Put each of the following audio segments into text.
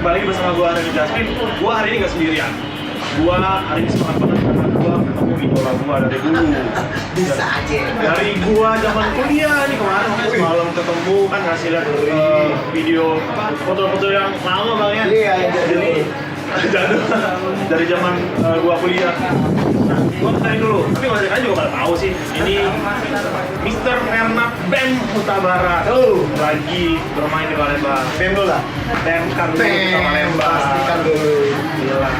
kembali bersama gue Reni Jasmine. Gue hari ini gak sendirian. Gue hari ini semangat banget karena gue ketemu idola gue dari dulu. Bisa aja. Dari gue zaman kuliah nih kemarin waktu semalam ketemu kan ngasih lihat video foto-foto yang lama bang ya. Iya, yang jadul. Jadul. Dari zaman gue kuliah. Nah, gue tanya dulu, tapi nggak kalian juga pada tahu sih. Ini Mr. Bernard Bem Huta Barat lagi bermain di Palembang. Bem dulu lah. Bem kan dulu di Palembang. Pastikan dulu. Gila.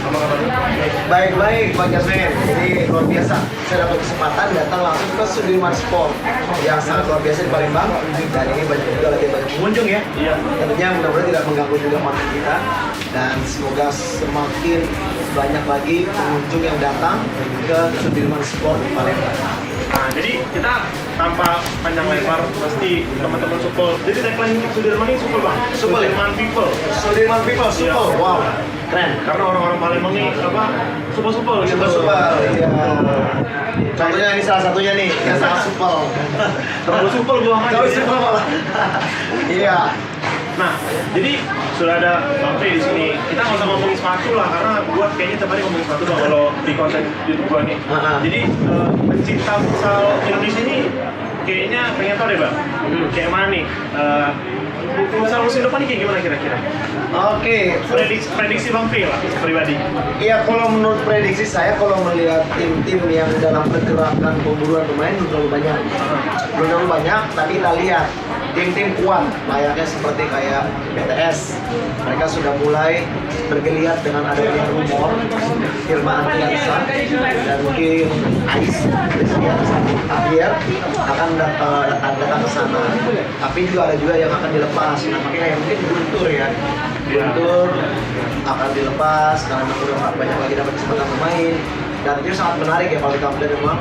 Apa kabar? Baik-baik, Pak Jasmine. Jadi luar biasa. Saya dapat kesempatan datang langsung ke Sudirman Sport yang sangat luar biasa di Palembang. Dan ini lagi banyak pengunjung ya. Iya. Tentunya mudah-mudahan tidak mengganggu juga konten kita. Dan semoga semakin banyak lagi pengunjung yang datang ke Sudirman Sport di Palembang. Nah, jadi kita tanpa panjang lebar pasti teman-teman Supel. Jadi tagline Sudirman ini Supel bang. Supel. Sudirman People. Sudirman People, Iya. Supel. Wow, keren. Karena orang-orang Palembang ini apa? Supel-supel gitu. Supel, iya. Contohnya ini salah satunya nih, yang sangat supel. Terlalu supel gua aja. Terlalu supel malah. Iya. Nah, jadi sudah ada Bang Frey di sini. Kita nggak usah ngomongin sepatu lah, karena gua kayaknya tiap hari ngomongin sepatu bang kalau di konten YouTube gua nih. Jadi pencinta futsal Indonesia ini kayaknya pengen tahu deh bang, kayak mana nih futsal musim depan nih kayak gimana kira-kira? Oke, Prediksi Bang Frey lah pribadi. iya, kalau menurut prediksi saya, kalau melihat tim-tim yang dalam pergerakan pemburuan pemain belum terlalu banyak, tapi kita lihat tim-tim kuat layaknya seperti kayak BTS. Mereka sudah mulai bergeliat dengan adanya rumor Firman Ardiansa dan mungkin Ais akhir akan datang ke sana. Tapi juga ada yang akan dilepas. Nah, makanya kayak mungkin Guntur ya. Guntur akan dilepas karena udah banyak lagi dapat kesempatan bermain. Dan itu sangat menarik ya kalau kita melihat memang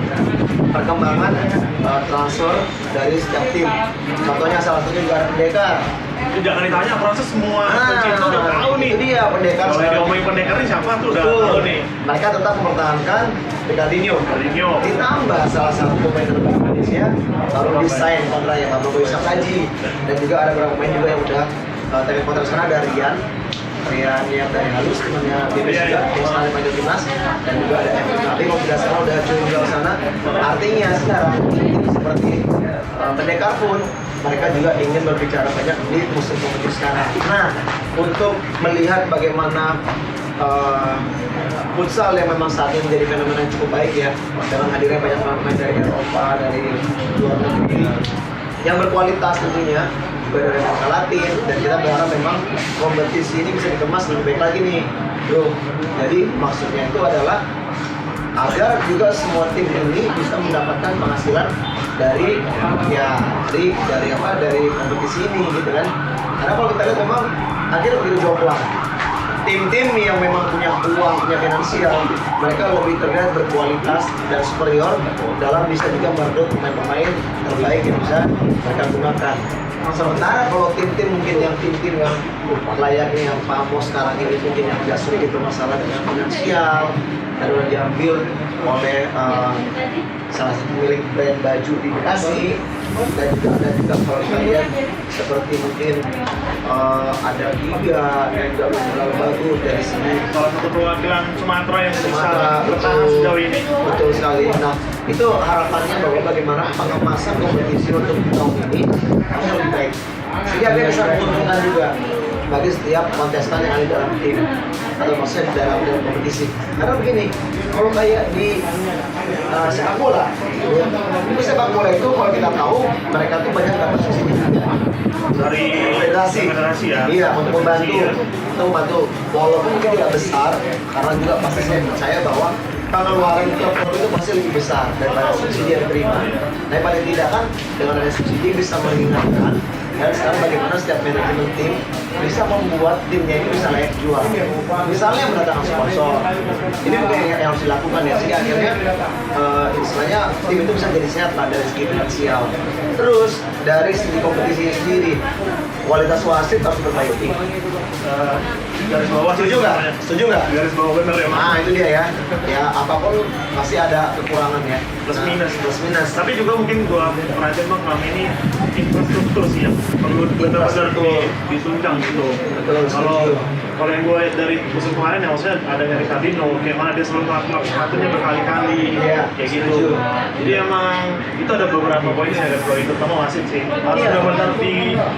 perkembangan transfer dari setiap tim. Contohnya salah satunya juga ada Pendekar. Jangan ditanya, proses semua pencinta udah tahu nih. Itu dia Pendekar. Kalau yang ngomongin Pendekar ini siapa tuh udah Betul. tahu nih. Mereka tetap mempertahankan Becadinho. Ditambah salah satu pemain terbaik Indonesia baru desain kontrak yang Bapak Boy Sakaji. Dan juga ada beberapa pemain juga yang udah terakhir kontrak sekarang ada Rian yang dari halus temannya BB juga yang sekali panggil timnas, dan juga ada Evan tapi kalau tidak salah udah join juga ke sana. Artinya sekarang ini seperti Pendekar pun mereka juga ingin berbicara banyak di musim kompetisi sekarang. Nah, untuk melihat bagaimana futsal yang memang saat ini menjadi fenomena yang cukup baik ya, dengan hadirnya banyak pemain dari Eropa, dari luar negeri yang berkualitas tentunya, juga dari Amerika Latin, dan kita berharap memang kompetisi ini bisa dikemas lebih baik lagi nih bro. Jadi maksudnya itu adalah agar juga semua tim ini bisa mendapatkan penghasilan dari dari kompetisi ini gitu kan. Karena kalau kita lihat memang akhirnya begitu jomplang. Tim-tim yang memang punya uang, punya finansial, mereka lebih terlihat berkualitas dan superior dalam bisa juga merekrut pemain-pemain terbaik yang bisa mereka gunakan. Sementara kalau tim-tim mungkin yang tim-tim yang layaknya yang pamos sekarang ini mungkin yang agak sedikit bermasalah dengan finansial dan udah diambil oleh salah satu pemilik brand baju di Bekasi, dan juga ada juga kalau kita lihat seperti mungkin ada Giga yang juga terlalu bagus dari sini. Salah satu perwakilan Sumatera yang bisa bertahan betul, sejauh ini. betul sekali. Nah, itu harapannya bahwa bagaimana pengemasan kompetisi untuk tahun ini harus lebih baik, sehingga dia bisa menguntungkan juga bagi setiap kontestan yang ada dalam tim atau maksudnya dalam kompetisi. Karena begini, kalau kayak di sepak bola, itu sepak bola itu kalau kita tahu mereka tuh banyak dapat subsidi Dari federasi ya. Iya, untuk membantu walaupun mungkin tidak besar, karena juga pasti saya percaya bahwa pengeluaran klub itu pasti lebih besar daripada subsidi yang diterima. Tapi paling tidak kan dengan ada subsidi bisa meringankan, dan sekarang bagaimana setiap manajemen tim bisa membuat timnya ini bisa layak jual. Misalnya mendatangkan sponsor, ini mungkin yang harus dilakukan ya, sehingga akhirnya istilahnya tim itu bisa jadi sehat lah dari segi finansial. Terus dari segi kompetisinya sendiri, kualitas wasit harus diperbaiki. Garis bawah Setuju nggak? Setuju nggak? Garis bawah bener ya, Mas. Nah itu dia ya. Ya apapun masih ada kekurangan ya. Plus minus. Plus minus. Tapi juga mungkin gua perhatiin bang, selama ini infrastruktur sih yang perlu benar-benar ditunjang gitu. Betul, Kalau setuju. kalau yang gue lihat dari musim kemarin ya, maksudnya ada dari Sabino, kayak mana dia selalu melakukan sepatunya berkali-kali, Iya, kayak gitu. setuju. Jadi emang itu ada beberapa poin yang ada poin terutama wasit sih. Harus Iya. benar-benar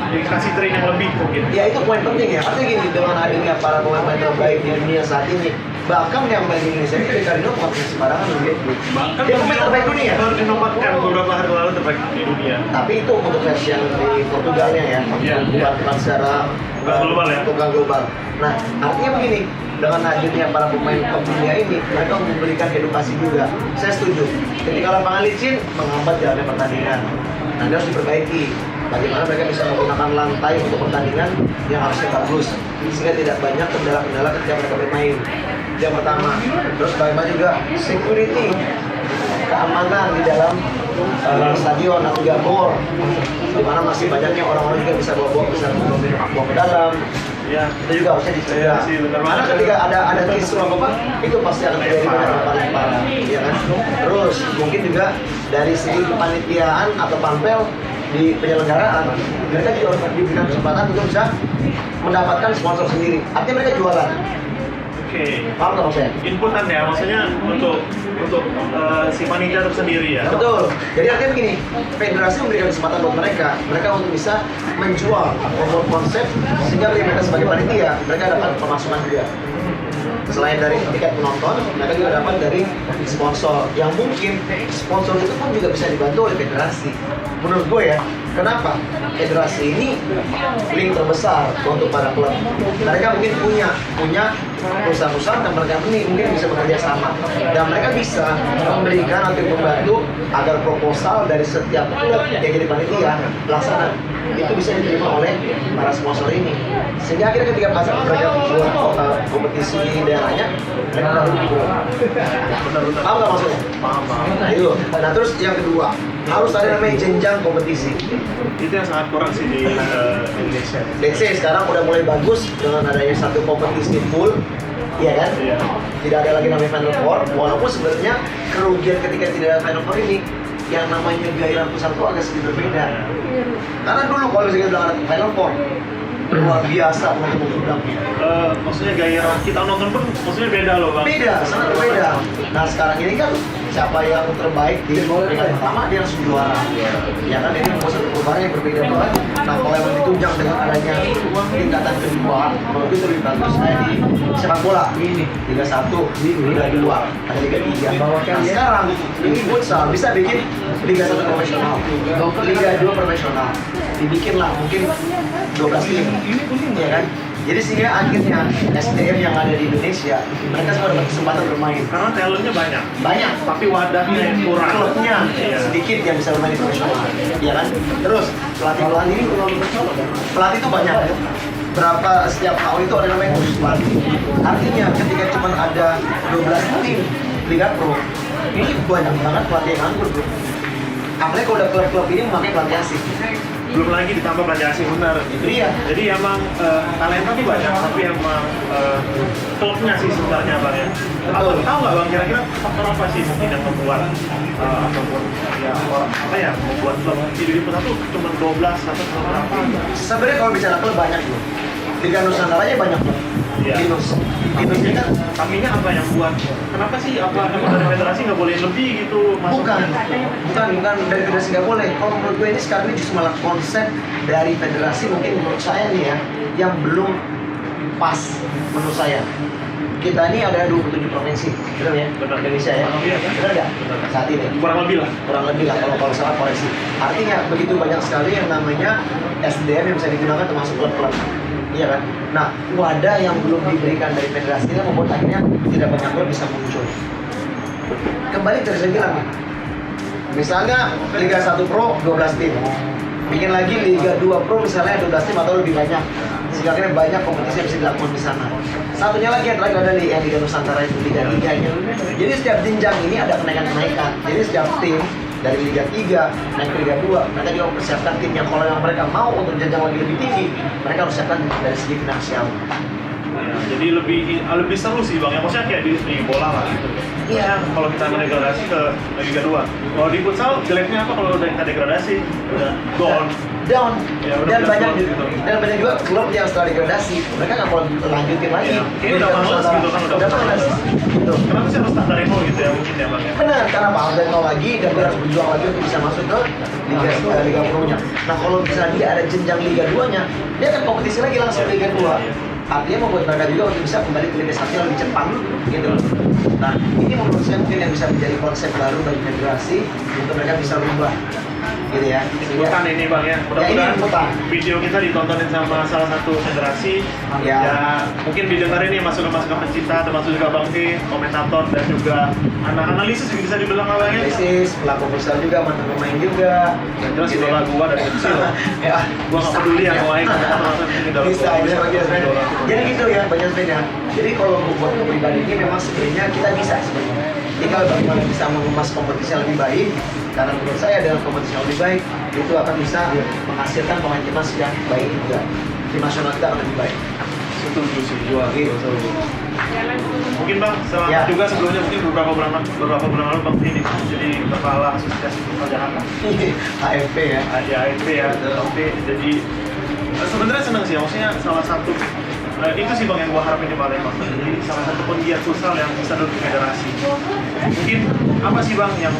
dikasih train yang lebih mungkin. Ya itu poin penting ya. Artinya gini, dengan adanya para pemain terbaik di dunia saat ini, bahkan yang main di Indonesia ini Ricardo bukan pemain sembarangan loh dia. Bahkan Dia pemain terbaik dunia. baru dinobatkan beberapa hari lalu terbaik di dunia. Tapi itu untuk versi yang di Portugalnya ya, Iya, bukan secara Bukan global ya? bukan global. Nah, artinya begini, dengan hadirnya para pemain top dunia ini, mereka memberikan edukasi juga. Saya setuju. Ketika lapangan licin, menghambat jalannya pertandingan. Nah, ini harus diperbaiki. Bagaimana mereka bisa menggunakan lantai untuk pertandingan yang harusnya bagus, sehingga tidak banyak kendala-kendala ketika mereka bermain. Itu yang pertama. Terus bagaimana juga security, keamanan di dalam stadion atau juga gor, di mana masih banyaknya orang-orang juga bisa bawa minum aqua ke dalam. Ya. Itu juga harusnya dicegah. Iya sih, benar Karena banget. ketika ada kisru apa itu pasti akan terjadi banyak parah, ya kan? Terus mungkin juga dari segi kepanitiaan atau panpel di penyelenggaraan, mereka juga harus diberikan kesempatan untuk bisa mendapatkan sponsor sendiri. Artinya mereka jualan. Oke. Paham nggak maksudnya? Inputan ya, maksudnya untuk si panitia itu sendiri ya. Betul. Jadi artinya begini, federasi memberikan kesempatan buat mereka untuk bisa menjual, membuat konsep sehingga mereka sebagai panitia mereka dapat pemasukan juga. Selain dari tiket penonton, mereka juga dapat dari sponsor yang mungkin sponsor itu pun juga bisa dibantu oleh federasi. Menurut gue ya, kenapa? Federasi ini link terbesar untuk para klub. Mereka mungkin punya perusahaan-perusahaan yang mereka ini mungkin bisa bekerja sama dan mereka bisa memberikan atau membantu agar proposal dari setiap klub yang jadi panitia pelaksana itu bisa diterima oleh para sponsor ini, sehingga akhirnya ketika pas mereka buat kompetisi di daerahnya mereka dapat bro. Benar-benar. Paham nggak maksudnya? Paham. Nah itu. Nah terus yang kedua harus ada namanya jenjang kompetisi. Itu yang sangat kurang sih di Indonesia. Let's say sekarang udah mulai bagus dengan adanya satu kompetisi full, iya kan? Iya. Tidak ada lagi namanya Final Four, walaupun sebenarnya kerugian ketika tidak ada Final Four ini yang namanya gairah pusat itu agak sedikit berbeda. Karena dulu kalau misalnya bilang ada Final Four, luar biasa penonton. Maksudnya gairah kita nonton pun maksudnya beda loh bang. Beda, sangat berbeda. Nah sekarang ini kan siapa yang terbaik di peringkat pertama dia langsung juara. Ya kan ini maksud perubahan yang berbeda banget. Nah kalau yang ditunjang dengan adanya tingkatan kedua, menurut itu lebih bagus. Kayak di sepak bola ini Liga 1, Liga 2, ada Liga 3. Nah sekarang ini futsal bisa bikin Liga 1 profesional, Liga 2 profesional. Dibikinlah mungkin 12 tim, ya kan? Jadi sehingga akhirnya SDM yang ada di Indonesia mereka semua dapat kesempatan bermain. Karena talentnya banyak. Banyak, Tapi wadahnya yang kurang. klubnya Iya. sedikit yang bisa bermain di profesional, ya kan? Terus pelatih ini pelatih itu banyak. Berapa setiap tahun itu ada namanya khusus pelatih. Artinya ketika cuma ada 12 tim Liga Pro, ini banyak banget pelatih yang nganggur bro. Apalagi kalau udah klub-klub ini memakai pelatih asing. Belum lagi ditambah pelajar asing benar. Itu dia. Jadi emang talenta tuh banyak, tapi emang klubnya sih sebenarnya bang ya. Betul. Tahu nggak bang kira-kira faktor apa sih mungkin yang membuat ataupun ya orang apa ya membuat klub di Indonesia tuh cuma 12 atau berapa? Sebenarnya kalau bicara klub banyak bro. Liga Nusantara aja banyak bro. Iya. Linus ini kan Kaminya apa yang buat? Kenapa sih apa emang dari federasi nggak boleh lebih gitu bukan masuknya? dari federasi nggak boleh. Kalau menurut gue ini sekarang ini justru malah konsep dari federasi mungkin menurut saya nih ya yang belum pas menurut saya. Kita ini ada 27 provinsi, benar ya? Benar. Indonesia ya? Iya, kan? Benar nggak? Benar. Saat ini Kurang lebih lah. kurang lebih lah kalau salah koreksi. Artinya begitu banyak sekali yang namanya SDM yang bisa digunakan termasuk klub-klub. Iya kan? Nah, wadah yang belum diberikan dari federasi ini membuat akhirnya tidak banyak klub bisa muncul. Kembali dari saya bilang nih, misalnya Liga 1 Pro 12 tim, bikin lagi Liga 2 Pro misalnya 12 tim atau lebih banyak, sehingga akhirnya banyak kompetisi yang bisa dilakukan di sana. Satunya lagi yang terakhir ada Liga Nusantara itu Liga 3-nya. Jadi setiap jenjang ini ada kenaikan-kenaikan. Jadi setiap tim dari Liga 3 naik ke Liga 2, mereka juga mempersiapkan tim yang kalau yang mereka mau untuk jenjang lagi lebih tinggi, mereka harus siapkan dari segi finansial. Ya, jadi lebih seru sih bang, ya maksudnya kayak di bola lah gitu. Iya. Kalau kita mendegradasi ke Liga 2, kalau di futsal jeleknya apa kalau udah kita degradasi udah down Ya, udah dan banyak down gitu. dan banyak juga klub yang setelah degradasi mereka nggak mau lanjutin lagi. Iya. Ini udah males gitu kan, udah males. Gitu. Kenapa sih harus start dari nol gitu ya mungkin ya bang ya? Benar, karena Pak harus dari nol lagi dan dia harus berjuang lagi untuk bisa masuk ke Liga Pro-nya. Nah kalau misalnya dia ada jenjang Liga 2-nya, dia akan kompetisi lagi langsung Liga 2. Artinya membuat mereka juga untuk bisa kembali ke Liga 1 yang lebih cepat gitu. Nah ini menurut saya mungkin yang bisa menjadi konsep baru bagi federasi untuk mereka bisa berubah gitu ya. Bukan ini bang ya, mudah-mudahan liputan. video kita ditontonin sama salah satu federasi ya mungkin didengarin nih masukan-masukan pencinta termasuk juga bang T, komentator dan juga anak analisis bisa dibilang awalnya analisis, pelaku besar juga, mantan pemain juga yang jelas idola gua dari kecil ya, gua nggak peduli yang lain bisa jadi gitu ya banyak sepeda. Jadi kalau buat pribadi ini memang sebenarnya kita bisa sebenarnya tinggal bagaimana bisa mengemas kompetisi yang lebih baik, karena menurut saya dengan kompetisi yang lebih baik itu akan bisa menghasilkan pemain timnas yang baik juga, tim nasional kita akan lebih baik. Setuju sih gua Gitu. mungkin bang Ya. juga sebelumnya mungkin beberapa bulan lalu bang ini jadi kepala asosiasi futsal Jakarta AFP ya. AFP ya tapi jadi sebenarnya senang sih maksudnya salah satu itu sih bang yang gua harapin di Palembang. Jadi salah satu penggiat futsal yang bisa duduk di federasi. Mungkin apa sih bang yang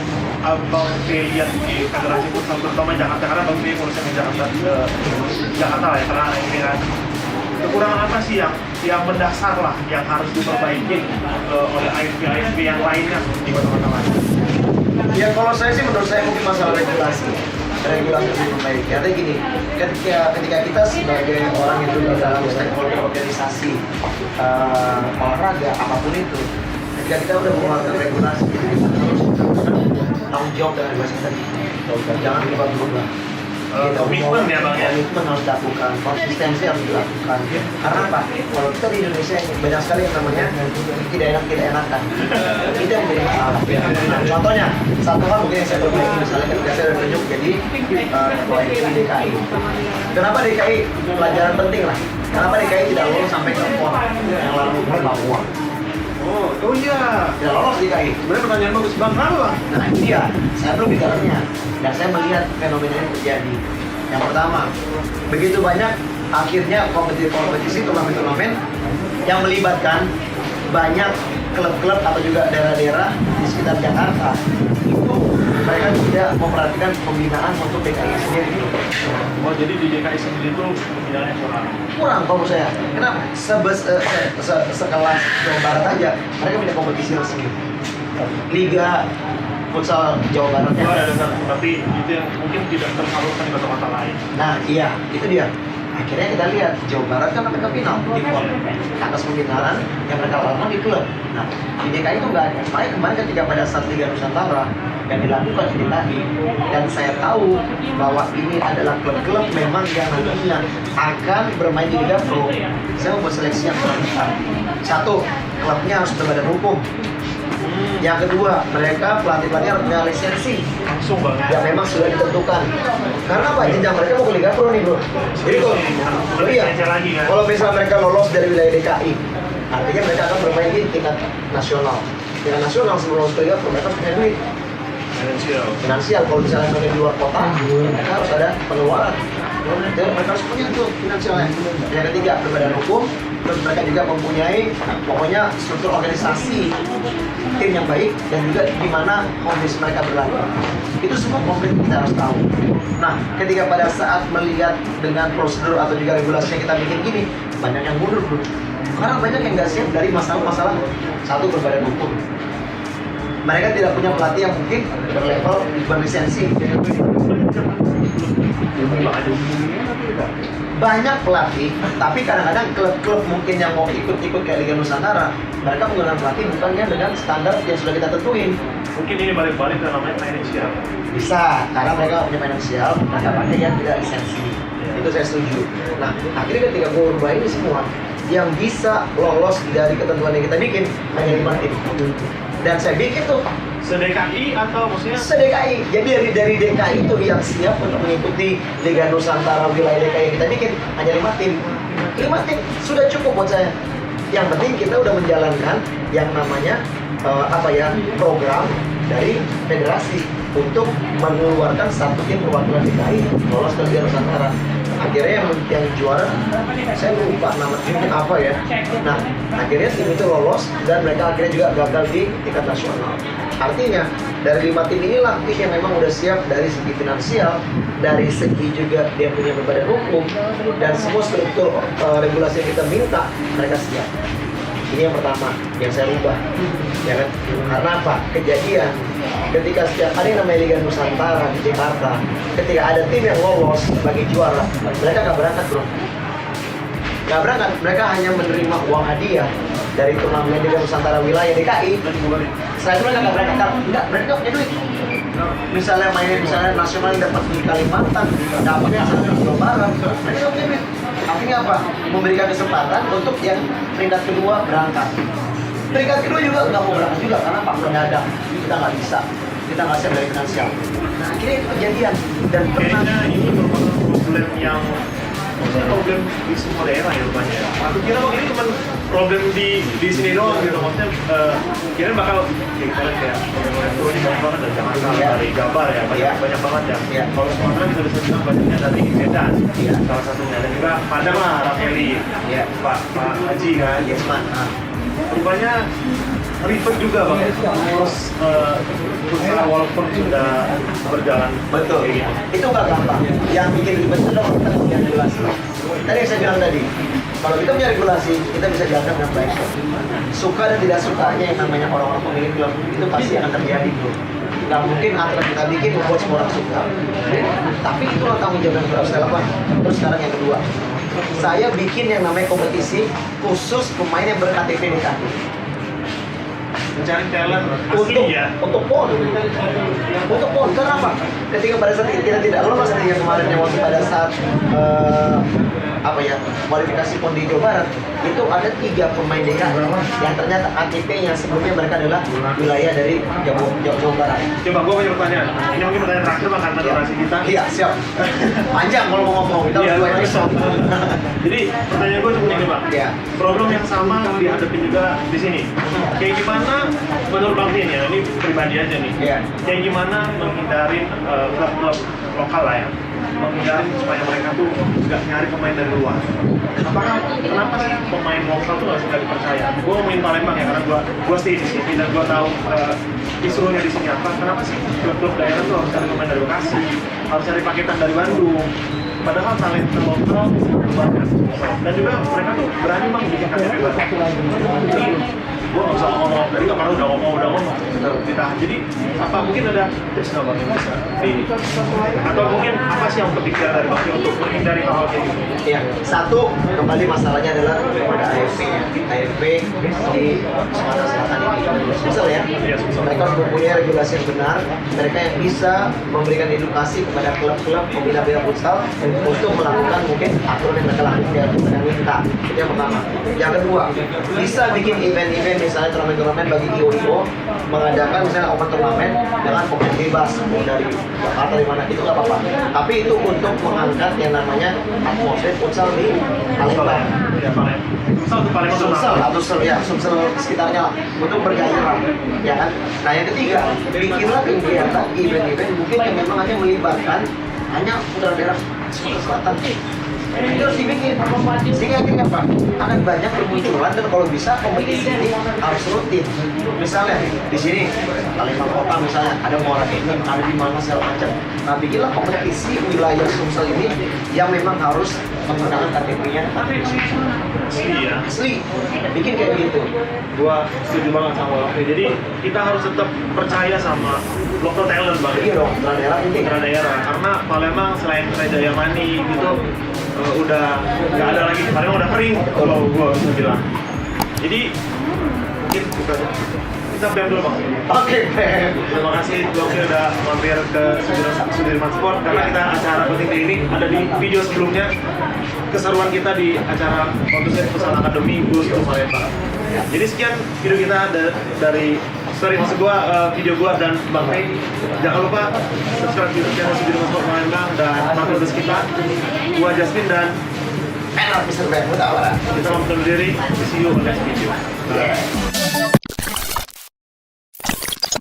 abang lihat di federasi futsal terutama Jakarta, karena bang ngurusin di Jakarta lah ya, karena ini kan kekurangan apa sih yang mendasar lah yang harus diperbaiki oleh AFP yang lainnya di kota-kota lain? Ya kalau saya sih menurut saya mungkin masalah regulasi lebih membaiki. Artinya gini, ketika kita sebagai orang yang juga dalam stakeholder organisasi olahraga apapun itu, ketika kita udah mengeluarkan regulasi, kita harus tanggung jawab dengan regulasi tadi. Jangan berubah-ubah. Komitmen ya bang ya. Komitmen harus dilakukan, konsistensi harus dilakukan. Karena apa? Kalau kita di Indonesia ini banyak sekali yang namanya tidak enakan. Itu yang menjadi masalah. Nah, contohnya, satu hal mungkin yang saya perbaiki misalnya ketika saya tunjuk jadi ketua MPI DKI. Kenapa DKI pelajaran penting lah? Kenapa DKI tidak lolos sampai ke PON yang lalu ke Papua? Oh iya. Tidak lolos DKI. Sebenarnya pertanyaan bagus bang, kenapa? Nah ini dia, saya belum di dalamnya dan saya melihat fenomena yang terjadi. Yang pertama, begitu banyak akhirnya kompetisi turnamen yang melibatkan banyak klub-klub atau juga daerah-daerah di sekitar Jakarta. Itu mereka tidak memperhatikan pembinaan untuk DKI sendiri. Oh jadi di DKI sendiri itu pembinaannya Kurang kalau menurut saya. Kenapa? Sekelas Jawa Barat aja, mereka punya kompetisi resmi. Liga futsal Jawa Barat Oh ada satu, tapi itu yang mungkin tidak tersalurkan di kota-kota lain. Nah iya, itu dia. Akhirnya kita lihat Jawa Barat kan mereka final di PON atas pembinaan yang mereka lakukan di klub. Nah di DKI itu nggak ada. Makanya kemarin ketika pada saat Liga Nusantara yang dilakukan di DKI, dan saya tahu bahwa ini adalah klub-klub memang yang nantinya akan bermain di Liga Pro. Saya membuat seleksi yang sangat ketat. Satu, klubnya harus berbadan hukum. Yang kedua, mereka pelatih-pelatih harus punya lisensi Langsung bang ya. yang memang sudah ditentukan. Karena apa? Jenjang mereka mau ke Liga Pro nih bro. Jadi kalau misalnya mereka lolos dari wilayah DKI, artinya mereka akan bermain di tingkat nasional. Tingkat nasional sebelum lolos ke Liga Pro mereka harus punya duit finansial. Kalau misalnya mereka di luar kota, mereka harus ada pengeluaran. Jadi mereka harus punya itu finansialnya. Yang ketiga, berbadan hukum. Terus mereka juga mempunyai pokoknya struktur organisasi tim yang baik dan juga di mana kompetisi mereka berlaku. Itu semua komplit kita harus tahu. Nah, ketika pada saat melihat dengan prosedur atau juga regulasi yang kita bikin gini, banyak yang mundur bro. Karena banyak yang nggak siap dari masalah-masalah satu berbadan hukum. Mereka tidak punya pelatih yang mungkin berlevel berlisensi. Banyak pelatih, tapi kadang-kadang klub-klub mungkin yang mau ikut-ikut kayak Liga Nusantara, mereka menggunakan pelatih bukannya dengan standar yang sudah kita tentuin. Mungkin ini balik-balik ke namanya finansial. Bisa, karena mereka punya finansial, mereka pakai yang tidak lisensi. Itu saya setuju. Nah, akhirnya ketika gue ubah ini semua, yang bisa lolos dari ketentuan yang kita bikin hanya 5 tim. Dan saya bikin tuh Se-DKI atau maksudnya? se-DKI. Jadi dari DKI itu yang siap untuk mengikuti Liga Nusantara wilayah DKI yang kita bikin hanya 5 tim. 5 tim sudah cukup buat saya. Yang penting kita udah menjalankan yang namanya program dari federasi untuk mengeluarkan satu tim perwakilan DKI lolos ke Liga Nusantara. Akhirnya yang juara saya lupa nama timnya apa ya. Nah, akhirnya tim itu lolos dan mereka akhirnya juga gagal di tingkat nasional. Artinya dari 5 tim inilah tim yang memang udah siap dari segi finansial, dari segi juga dia punya badan hukum dan semua struktur regulasi yang kita minta mereka siap. Ini yang pertama yang saya rubah, ya kan? Karena apa? Kejadian ketika setiap hari namanya Liga Nusantara di Jakarta, ketika ada tim yang lolos sebagai juara, mereka nggak berangkat bro, nggak berangkat. Mereka hanya menerima uang hadiah dari turnamen Liga Nusantara wilayah DKI. Setelah itu mereka nggak berangkat, mereka nggak punya duit. Misalnya nasional yang dapat di Kalimantan, dapatnya satu di Jawa Barat, mereka nggak punya duit. Artinya apa? Memberikan kesempatan untuk yang peringkat kedua berangkat. Peringkat kedua juga nggak mau berangkat juga karena faktor mendadak. Kita nggak bisa, kita nggak siap dari finansial. Nah akhirnya itu kejadian dan kayaknya itu merupakan problem yang problem di semua daerah ya rupanya. Aku kira ini cuma problem di sini doang gitu, maksudnya kira bakal kita lihat kayak turun di Jawa dari Jakarta, dari Jabar ya, banyak banget ya. Kalau Sumatera kita bisa bilang banyaknya dari Medan, salah satunya, dan juga Padang lah, Rafeli, Pak Haji kan, rupanya ribet juga bang, terus usaha walaupun sudah berjalan. Betul, gitu. Itu nggak gampang. Yang bikin ribet itu kalau kita punya regulasi. Tadi yang saya bilang tadi, kalau kita punya regulasi, kita bisa jalankan dengan baik. Suka dan tidak sukanya yang namanya orang-orang pemilik klub itu pasti akan terjadi bro. Nggak mungkin aturan kita bikin membuat semua orang suka. Tapi itulah tanggung jawab yang harus saya lakukan. Terus sekarang yang kedua, saya bikin yang namanya kompetisi khusus pemain yang ber-KTP DKI. Mencari talent Untuk asli ya. untuk PON. Untuk PON. Kenapa? Ketika pada saat kita tidak lolos ketika kemarin yang waktu pada saat kualifikasi PON di Jawa Barat, itu ada 3 pemain DKI yang ternyata KTP yang sebelumnya mereka adalah wilayah dari Jawa Barat. Coba gue punya pertanyaan. Ini mungkin pertanyaan terakhir bang karena durasi kita. Iya siap. Panjang kalau mau ngomong kita harus 2 episode. Jadi pertanyaan gue cuma ini bang. Iya. Problem yang sama dihadapi juga di sini. Kayak gimana menurut bang Tin ya? Ini pribadi aja nih. Iya. Kayak gimana menghindarin klub-klub lokal lah ya? Menghindarin supaya mereka tuh nggak nyari pemain dari luar. Kenapa sih pemain lokal tuh nggak dipercaya? Gue ngomongin Palembang ya karena gue stay di sini dan gue tahu isunya di sini apa. Kenapa sih klub-klub daerah tuh harus cari pemain dari Bekasi, harus cari paketan dari Bandung? Padahal talenta lokal banyak. Dan juga mereka tuh berani bang bikin KTP baru. Jadi gue nggak usah ngomong dari karena udah ngomong ditahan. Jadi apa mungkin ada tips nggak bang yang bisa atau mungkin apa sih yang kepikiran dari bang untuk menghindari hal-hal kayak gitu? Iya, satu kembali masalahnya adalah kepada AFP-nya. AFP di Sumatera Selatan ini Sumsel ya. Mereka harus mempunyai regulasi yang benar. Mereka yang bisa memberikan edukasi kepada klub-klub pembina-pembina futsal untuk melakukan mungkin aturan yang mereka lakukan yang mereka minta. Itu yang pertama. Yang kedua, bisa bikin event-event misalnya turnamen-turnamen bagi IO mengadakan misalnya open turnamen dengan pemain bebas mau dari Jakarta dari mana itu nggak apa-apa. Tapi itu untuk mengangkat yang namanya atmosfer futsal di Palembang. Ya Palembang. Sumsel sekitarnya lah, untuk bergairah, ya kan. Nah yang ketiga, bikinlah kegiatan event-event mungkin yang memang hanya melibatkan hanya putra daerah Sumatera Selatan. Itu harus dibikin, sehingga akhirnya apa? Akan banyak bermunculan dan kalau bisa kompetisi ini harus rutin. Misalnya di sini Palembang Kota misalnya ada Muara Enim, ada di mana segala macam. Nah bikinlah kompetisi wilayah Sumsel ini yang memang harus menggunakan KTP-nya asli. Bikin kayak gitu. Gua setuju banget sama Oke. Jadi kita harus tetap percaya sama local talent bang. Iya dong, daerah penting. Daerah karena Palembang selain Jaya Mani gitu udah nggak ada lagi. Palembang udah kering kalau gua bisa bilang. Jadi mungkin kita break dulu bang. Oke, Beb. Terima kasih Goki udah mampir ke Sudirman Sport karena kita acara penting ini ada di video sebelumnya. Keseruan kita di acara Kondusive Futsal Academy Blues Palembang. Jadi sekian video kita dari sorry maksud gua video gua dan Bang Ray. Jangan lupa subscribe YouTube channel Sudiro Mas Palembang dan nonton terus kita. Gua Jasmine dan Enak Mr. Ben, udah lah. kita pamit undur diri. See you on next video. Bye.